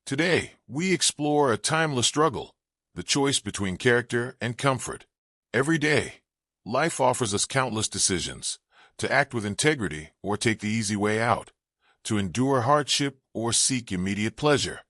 Today, we explore a timeless struggle, the choice between character and comfort. Every day, life offers us countless decisions: to act with integrity or take the easy way out, to endure hardship or seek immediate pleasure.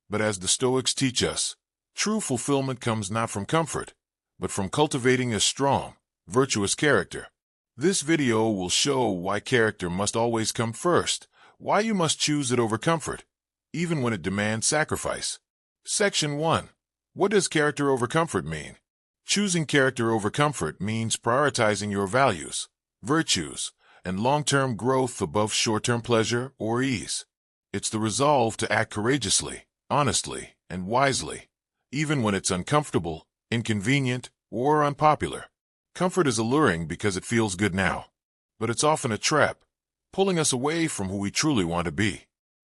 But as the Stoics teach us, true fulfillment comes not from comfort, but from cultivating a strong, virtuous character. This video will show why character must always come first, why you must choose it over comfort, even when it demands sacrifice. Section 1. What does character over comfort mean? Choosing character over comfort means prioritizing your values, virtues, and long-term growth above short-term pleasure or ease. It's the resolve to act courageously, honestly, and wisely, even when it's uncomfortable, inconvenient, or unpopular. Comfort is alluring because it feels good now, but it's often a trap, pulling us away from who we truly want to be.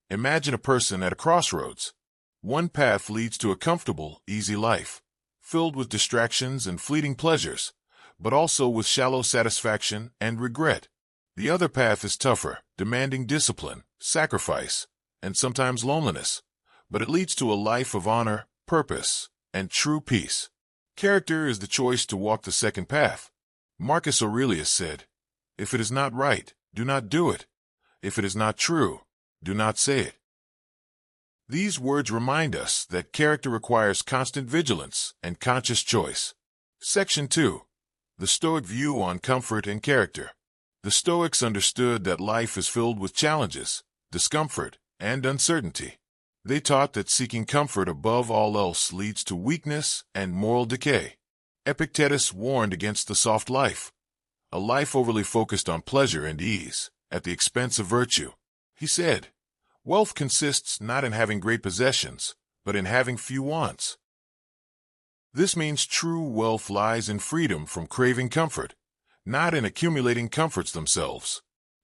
Imagine a person at a crossroads. One path leads to a comfortable, easy life, filled with distractions and fleeting pleasures, but also with shallow satisfaction and regret. The other path is tougher, demanding discipline, sacrifice, and sometimes loneliness, but it leads to a life of honor, purpose, and true peace. Character is the choice to walk the second path. Marcus Aurelius said, "If it is not right, do not do it. If it is not true, do not say it." These words remind us that character requires constant vigilance and conscious choice. Section 2. The Stoic view on comfort and character. The Stoics understood that life is filled with challenges, discomfort, and uncertainty. They taught that seeking comfort above all else leads to weakness and moral decay. Epictetus warned against the soft life, a life overly focused on pleasure and ease, at the expense of virtue. He said, "Wealth consists not in having great possessions, but in having few wants." This means true wealth lies in freedom from craving comfort, not in accumulating comforts themselves.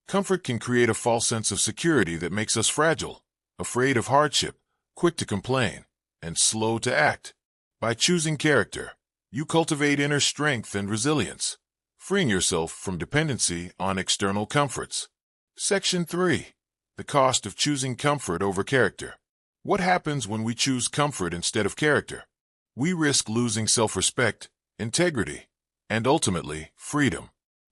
Comfort can create a false sense of security that makes us fragile, afraid of hardship, quick to complain, and slow to act. By choosing character, you cultivate inner strength and resilience, freeing yourself from dependency on external comforts. Section 3. The cost of choosing comfort over character. What happens when we choose comfort instead of character? We risk losing self-respect, integrity, and ultimately, freedom.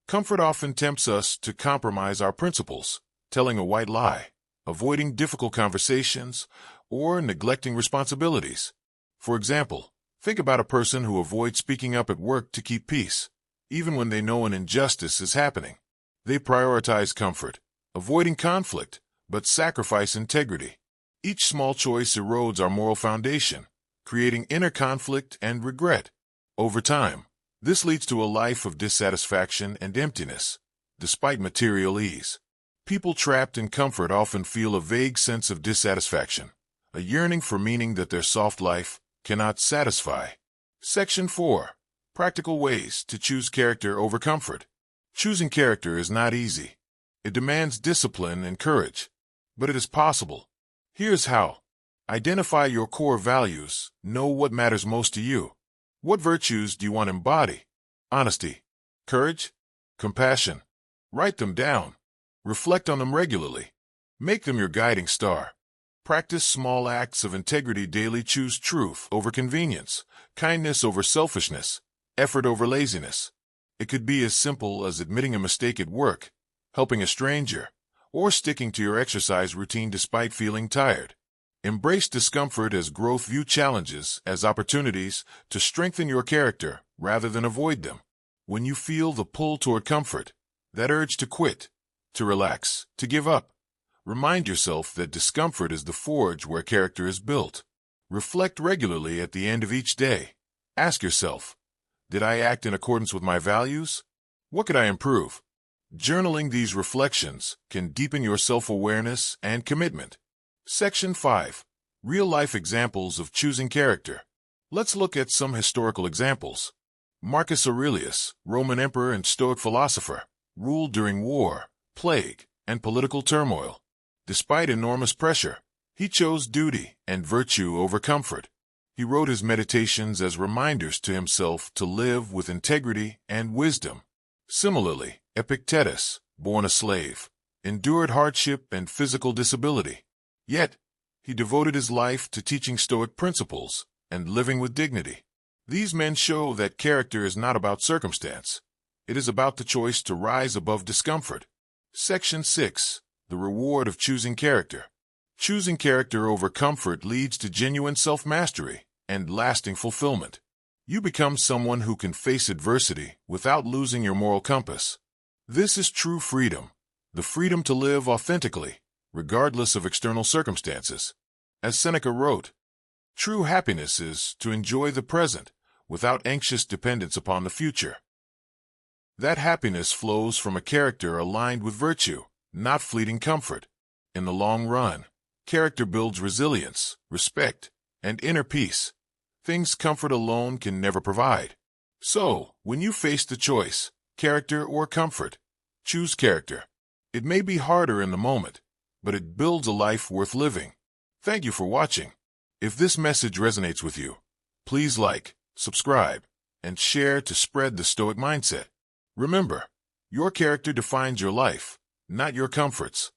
Comfort often tempts us to compromise our principles, telling a white lie, avoiding difficult conversations, or neglecting responsibilities. For example, think about a person who avoids speaking up at work to keep peace, even when they know an injustice is happening. They prioritize comfort, avoiding conflict, but sacrifice integrity. Each small choice erodes our moral foundation, creating inner conflict and regret. Over time, this leads to a life of dissatisfaction and emptiness, despite material ease. People trapped in comfort often feel a vague sense of dissatisfaction, a yearning for meaning that their soft life cannot satisfy. Section 4. Practical ways to choose character over comfort. Choosing character is not easy. It demands discipline and courage, but it is possible. Here's how. Identify your core values. Know what matters most to you. What virtues do you want to embody? Honesty, courage, compassion. Write them down. Reflect on them regularly. Make them your guiding star. Practice small acts of integrity daily. Choose truth over convenience, kindness over selfishness, effort over laziness. It could be as simple as admitting a mistake at work, helping a stranger, or sticking to your exercise routine despite feeling tired. Embrace discomfort as growth. View challenges as opportunities to strengthen your character rather than avoid them. When you feel the pull toward comfort, that urge to quit, to relax, to give up, remind yourself that discomfort is the forge where character is built. Reflect regularly at the end of each day. Ask yourself, did I act in accordance with my values? What could I improve? Journaling these reflections can deepen your self-awareness and commitment. Section 5. Real-life examples of choosing character. Let's look at some historical examples. Marcus Aurelius, Roman emperor and Stoic philosopher, ruled during war, plague, and political turmoil. Despite enormous pressure, he chose duty and virtue over comfort. He wrote his meditations as reminders to himself to live with integrity and wisdom. Similarly, Epictetus, born a slave, endured hardship and physical disability. Yet, He devoted his life to teaching Stoic principles and living with dignity. These men show that character is not about circumstance. It is about the choice to rise above discomfort. Section 6. The reward of choosing character. Choosing character over comfort leads to genuine self-mastery and lasting fulfillment. You become someone who can face adversity without losing your moral compass. This is true freedom, the freedom to live authentically, regardless of external circumstances. As Seneca wrote, true happiness is to enjoy the present without anxious dependence upon the future. That happiness flows from a character aligned with virtue, not fleeting comfort. In the long run, character builds resilience, respect, and inner peace, things comfort alone can never provide. So, when you face the choice, character or comfort, choose character. It may be harder in the moment, but it builds a life worth living. Thank you for watching. If this message resonates with you, please like, subscribe, and share to spread the Stoic mindset. Remember, your character defines your life, not your comforts.